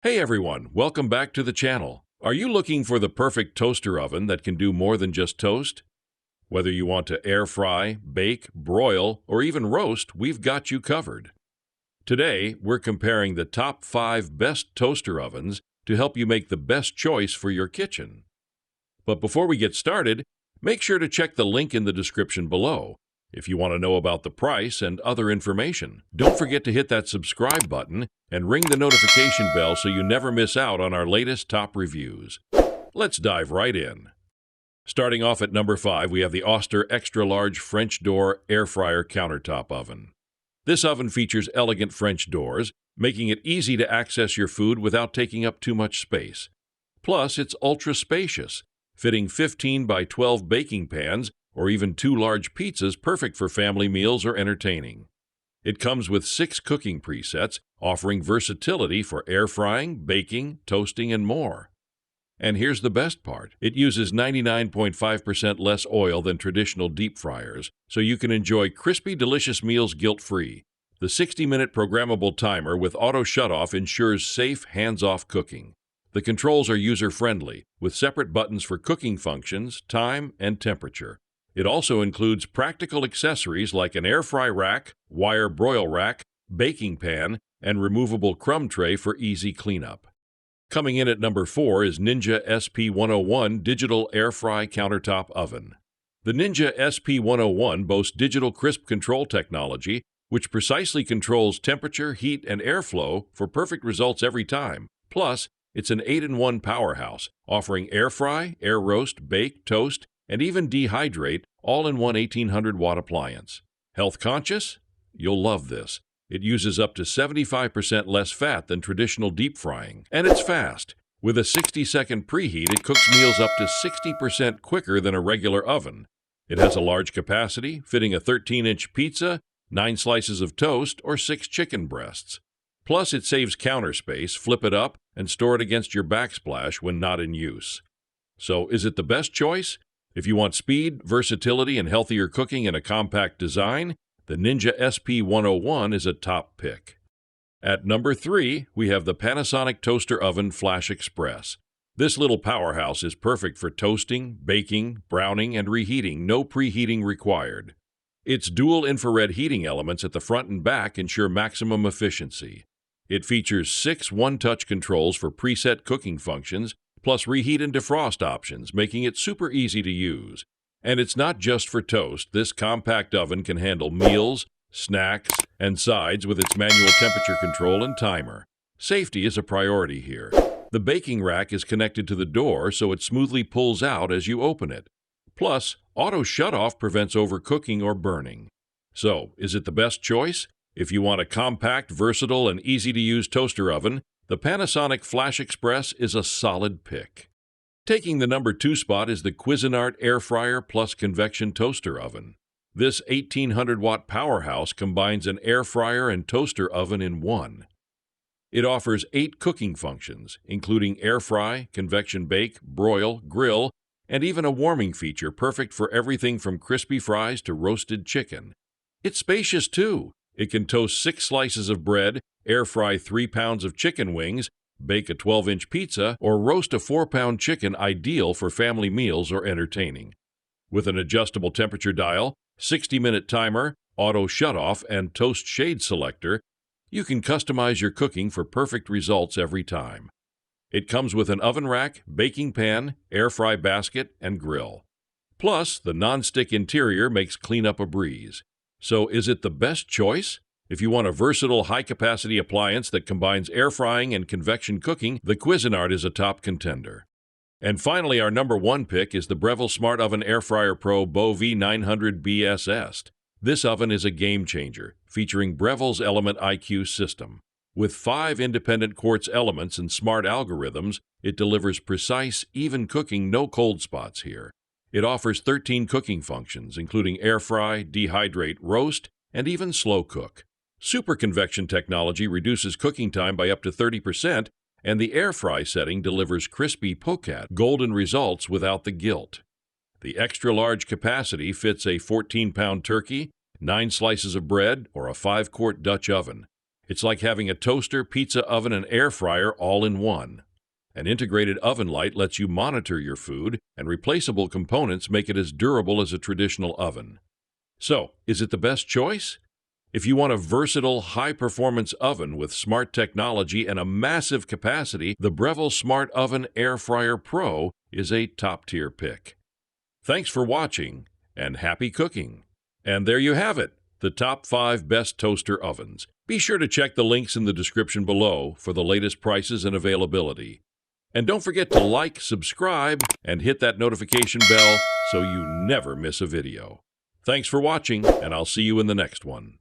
Hey everyone, welcome back to the channel. Are you looking for the perfect toaster oven that can do more than just toast? Whether you want to air fry, bake, broil, or even roast, we've got you covered. Today, we're comparing the top 5 best toaster ovens to help you make the best choice for your kitchen. But before we get started, make sure to check the link in the description below if you want to know about the price and other information. Don't forget to hit that subscribe button and ring the notification bell so you never miss out on our latest top reviews. Let's dive right in. Starting off at number 5, we have the Oster Extra Large French Door Air Fryer Countertop Oven. This oven features elegant French doors, making it easy to access your food without taking up too much space. Plus, it's ultra spacious, fitting 15 by 12 baking pans or even 2 large pizzas, perfect for family meals or entertaining. It comes with 6 cooking presets, offering versatility for air frying, baking, toasting, and more. And here's the best part. It uses 99.5% less oil than traditional deep fryers, so you can enjoy crispy, delicious meals guilt-free. The 60-minute programmable timer with auto shutoff ensures safe, hands-off cooking. The controls are user-friendly, with separate buttons for cooking functions, time, and temperature. It also includes practical accessories like an air fry rack, wire broil rack, baking pan, and removable crumb tray for easy cleanup. Coming in at number 4 is Ninja SP101 Digital Air Fry Countertop Oven. The Ninja SP101 boasts digital crisp control technology, which precisely controls temperature, heat, and airflow for perfect results every time. Plus, it's an 8-in-1 powerhouse, offering air fry, air roast, bake, toast, and even dehydrate, all in one 1800-watt appliance. Health conscious? You'll love this. It uses up to 75% less fat than traditional deep frying. And it's fast. With a 60-second preheat, it cooks meals up to 60% quicker than a regular oven. It has a large capacity, fitting a 13-inch pizza, 9 slices of toast, or 6 chicken breasts. Plus, it saves counter space, flip it up, and store it against your backsplash when not in use. So, is it the best choice? If you want speed, versatility, and healthier cooking in a compact design, the Ninja SP101 is a top pick. At number 3, we have the Panasonic Toaster Oven FlashXpress. This little powerhouse is perfect for toasting, baking, browning, and reheating, no preheating required. Its dual infrared heating elements at the front and back ensure maximum efficiency. It features 6 one-touch controls for preset cooking functions, plus reheat and defrost options, making it super easy to use. And it's not just for toast. This compact oven can handle meals, snacks, and sides with its manual temperature control and timer. Safety is a priority here. The baking rack is connected to the door, so it smoothly pulls out as you open it. Plus, auto shutoff prevents overcooking or burning. So, is it the best choice? If you want a compact, versatile, and easy-to-use toaster oven, the Panasonic FlashXpress is a solid pick. Taking the number 2 spot is the Cuisinart Air Fryer plus Convection Toaster Oven. This 1800-watt powerhouse combines an air fryer and toaster oven in one. It offers 8 cooking functions, including air fry, convection bake, broil, grill, and even a warming feature perfect for everything from crispy fries to roasted chicken. It's spacious too. It can toast 6 slices of bread, air fry 3 pounds of chicken wings, bake a 12-inch pizza, or roast a 4-pound chicken, ideal for family meals or entertaining. With an adjustable temperature dial, 60-minute timer, auto shutoff, and toast shade selector, you can customize your cooking for perfect results every time. It comes with an oven rack, baking pan, air fry basket, and grill. Plus, the non-stick interior makes cleanup a breeze. So, is it the best choice? If you want a versatile, high-capacity appliance that combines air frying and convection cooking, the Cuisinart is a top contender. And finally, our number 1 pick is the Breville Smart Oven Air Fryer Pro Beau V900 BSS. This oven is a game-changer, featuring Breville's Element IQ system. With 5 independent quartz elements and smart algorithms, it delivers precise, even cooking, no cold spots here. It offers 13 cooking functions, including air fry, dehydrate, roast, and even slow cook. Super convection technology reduces cooking time by up to 30%, and the air fry setting delivers crispy pocat golden results without the guilt. The extra large capacity fits a 14-pound turkey, 9 slices of bread, or a 5-quart Dutch oven. It's like having a toaster, pizza oven, and air fryer all in one. An integrated oven light lets you monitor your food, and replaceable components make it as durable as a traditional oven. So, is it the best choice? If you want a versatile, high-performance oven with smart technology and a massive capacity, the Breville Smart Oven Air Fryer Pro is a top-tier pick. Thanks for watching, and happy cooking! And there you have it, the top 5 best toaster ovens. Be sure to check the links in the description below for the latest prices and availability. And don't forget to like, subscribe, and hit that notification bell so you never miss a video. Thanks for watching, and I'll see you in the next one.